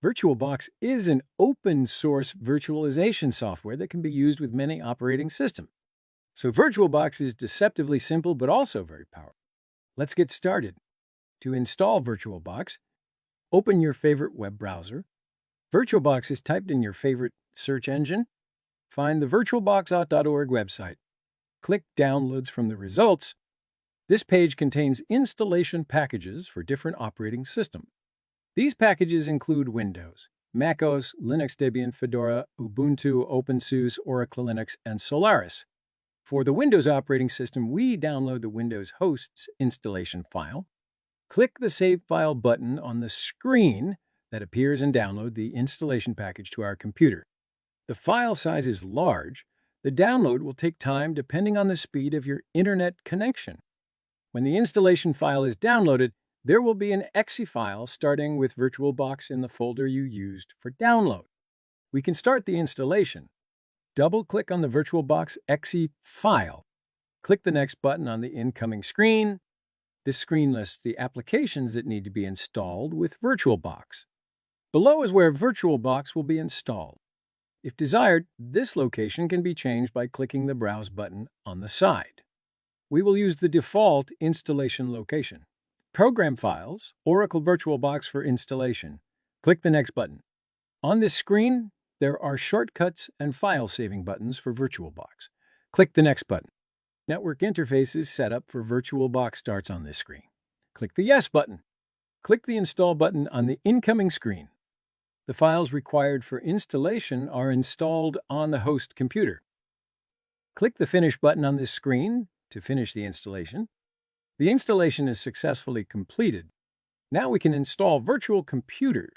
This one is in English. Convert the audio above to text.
VirtualBox is an open-source virtualization software that can be used with many operating systems. So VirtualBox is deceptively simple, but also very powerful. Let's get started. To install VirtualBox, open your favorite web browser. VirtualBox is typed in your favorite search engine. Find the virtualbox.org website. Click Downloads from the results. This page contains installation packages for different operating systems. These packages include Windows, macOS, Linux Debian, Fedora, Ubuntu, OpenSUSE, Oracle Linux, and Solaris. For the Windows operating system, we download the Windows hosts installation file. Click the Save File button on the screen that appears and download the installation package to our computer. The file size is large. The download will take time depending on the speed of your internet connection. When the installation file is downloaded, there will be an exe file starting with VirtualBox in the folder you used for download. We can start the installation. Double-click on the VirtualBox exe file. Click the Next button on the incoming screen. This screen lists the applications that need to be installed with VirtualBox. Below is where VirtualBox will be installed. If desired, this location can be changed by clicking the Browse button on the side. We will use the default installation location. Program Files, Oracle VirtualBox for installation. Click the Next button. On this screen, there are shortcuts and file saving buttons for VirtualBox. Click the Next button. Network interfaces set up for VirtualBox starts on this screen. Click the Yes button. Click the Install button on the incoming screen. The files required for installation are installed on the host computer. Click the Finish button on this screen to finish the installation. The installation is successfully completed. Now we can install virtual computers